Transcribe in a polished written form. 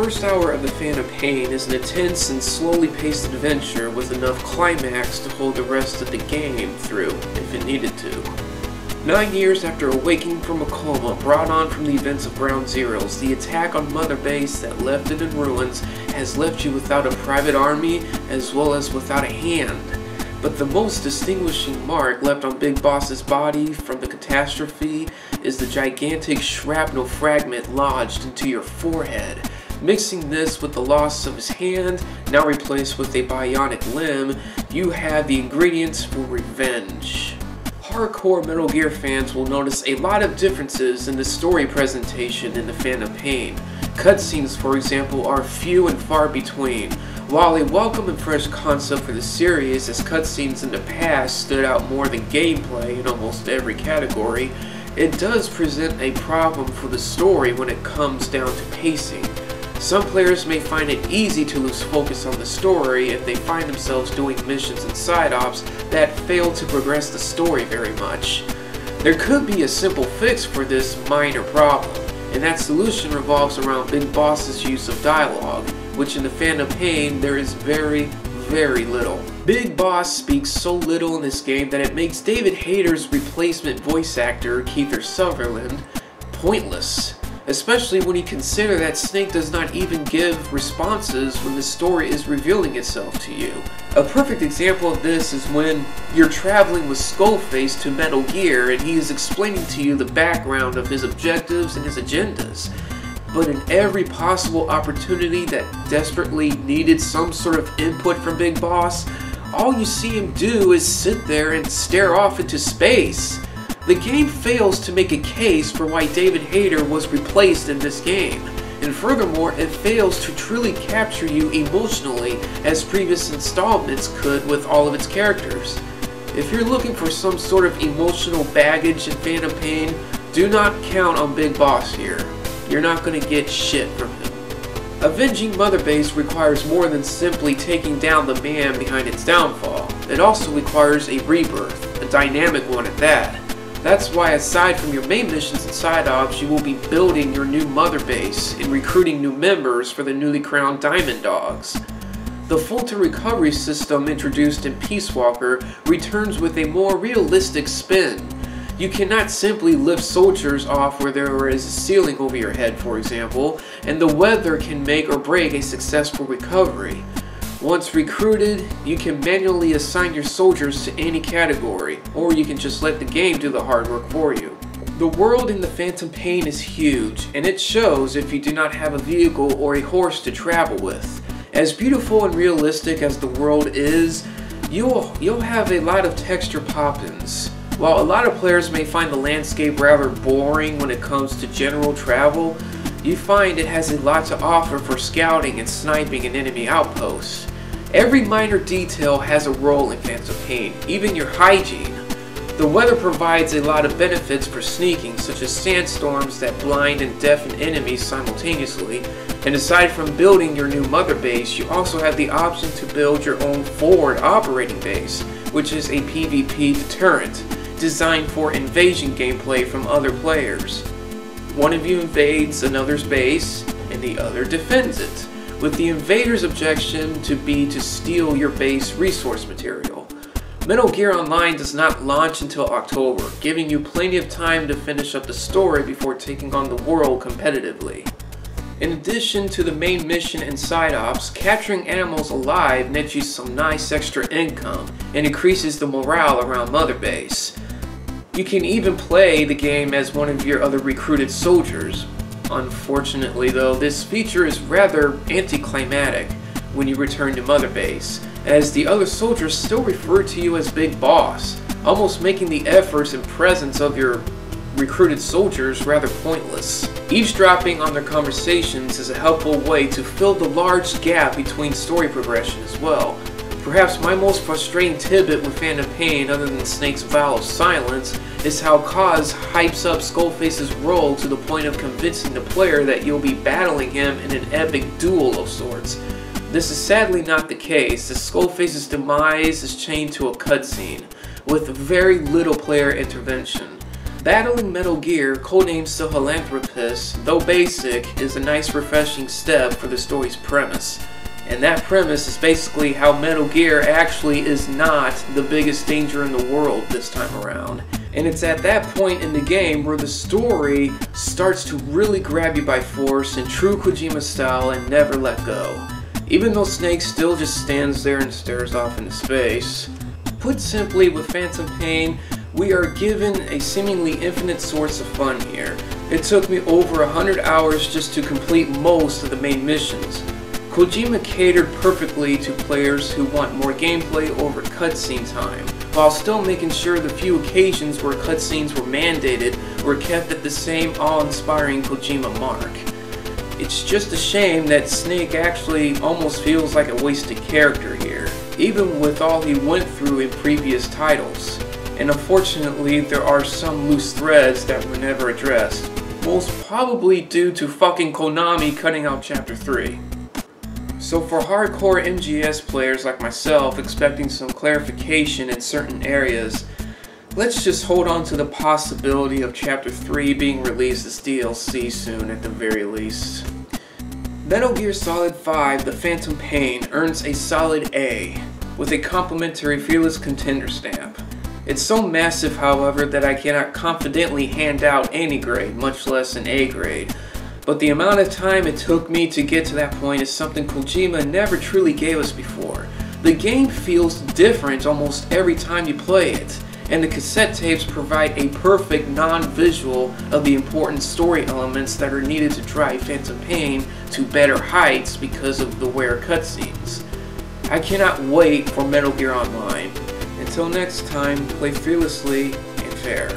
first hour of The Phantom Pain is an intense and slowly paced adventure with enough climax to hold the rest of the game through if it needed to. 9 years after awakening from a coma brought on from the events of Ground Zeroes, the attack on Mother Base that left it in ruins has left you without a private army as well as without a hand. But the most distinguishing mark left on Big Boss's body from the catastrophe is the gigantic shrapnel fragment lodged into your forehead. Mixing this with the loss of his hand, now replaced with a bionic limb, you have the ingredients for revenge. Hardcore Metal Gear fans will notice a lot of differences in the story presentation in The Phantom Pain. Cutscenes, for example, are few and far between. While a welcome and fresh concept for the series, as cutscenes in the past stood out more than gameplay in almost every category, it does present a problem for the story when it comes down to pacing. Some players may find it easy to lose focus on the story if they find themselves doing missions and side ops that fail to progress the story very much. There could be a simple fix for this minor problem, and that solution revolves around Big Boss's use of dialogue, which in The Phantom Pain there is very, very little. Big Boss speaks so little in this game that it makes David Hayter's replacement voice actor, Kiefer Sutherland, pointless. Especially when you consider that Snake does not even give responses when the story is revealing itself to you. A perfect example of this is when you're traveling with Skullface to Metal Gear and he is explaining to you the background of his objectives and his agendas. But in every possible opportunity that desperately needed some sort of input from Big Boss, all you see him do is sit there and stare off into space. The game fails to make a case for why David Hayter was replaced in this game, and furthermore, it fails to truly capture you emotionally as previous installments could with all of its characters. If you're looking for some sort of emotional baggage in Phantom Pain, do not count on Big Boss here. You're not going to get shit from him. Avenging Mother Base requires more than simply taking down the man behind its downfall. It also requires a rebirth, a dynamic one at that. That's why aside from your main missions and side ops, you will be building your new Mother Base and recruiting new members for the newly crowned Diamond Dogs. The Fulton recovery system introduced in Peace Walker returns with a more realistic spin. You cannot simply lift soldiers off where there is a ceiling over your head, for example, and the weather can make or break a successful recovery. Once recruited, you can manually assign your soldiers to any category, or you can just let the game do the hard work for you. The world in The Phantom Pain is huge, and it shows if you do not have a vehicle or a horse to travel with. As beautiful and realistic as the world is, you'll have a lot of texture pop-ins. While a lot of players may find the landscape rather boring when it comes to general travel, you find it has a lot to offer for scouting and sniping an enemy outpost. Every minor detail has a role in Phantom Pain, even your hygiene. The weather provides a lot of benefits for sneaking, such as sandstorms that blind and deafen enemies simultaneously, and aside from building your new Mother Base, you also have the option to build your own forward operating base, which is a PvP deterrent, designed for invasion gameplay from other players. One of you invades another's base, and the other defends it, with the invader's objection to be to steal your base resource material. Metal Gear Online does not launch until October, giving you plenty of time to finish up the story before taking on the world competitively. In addition to the main mission and side ops, capturing animals alive nets you some nice extra income and increases the morale around Mother Base. You can even play the game as one of your other recruited soldiers. Unfortunately though, this feature is rather anticlimactic when you return to Mother Base, as the other soldiers still refer to you as Big Boss, almost making the efforts and presence of your recruited soldiers rather pointless. Eavesdropping on their conversations is a helpful way to fill the large gap between story progression as well. Perhaps my most frustrating tidbit with Phantom Pain, other than Snake's vow of silence, is how Kaz hypes up Skullface's role to the point of convincing the player that you'll be battling him in an epic duel of sorts. This is sadly not the case, as Skullface's demise is chained to a cutscene, with very little player intervention. Battling Metal Gear, codenamed Sahelanthropus, though basic, is a nice refreshing step for the story's premise. And that premise is basically how Metal Gear actually is not the biggest danger in the world this time around. And it's at that point in the game where the story starts to really grab you by force in true Kojima style and never let go. Even though Snake still just stands there and stares off into space. Put simply, with Phantom Pain, we are given a seemingly infinite source of fun here. It took me over 100 hours just to complete most of the main missions. Kojima catered perfectly to players who want more gameplay over cutscene time, while still making sure the few occasions where cutscenes were mandated were kept at the same awe-inspiring Kojima mark. It's just a shame that Snake actually almost feels like a wasted character here, even with all he went through in previous titles. And unfortunately, there are some loose threads that were never addressed, most probably due to fucking Konami cutting out Chapter 3. So for hardcore MGS players like myself expecting some clarification in certain areas, let's just hold on to the possibility of Chapter 3 being released as DLC soon at the very least. Metal Gear Solid 5 The Phantom Pain earns a solid A, with a complimentary Fearless Contender stamp. It's so massive, however, that I cannot confidently hand out any grade, much less an A grade. But the amount of time it took me to get to that point is something Kojima never truly gave us before. The game feels different almost every time you play it, and the cassette tapes provide a perfect non-visual of the important story elements that are needed to drive Phantom Pain to better heights because of the weird cutscenes. I cannot wait for Metal Gear Online. Until next time, play fearlessly and fair.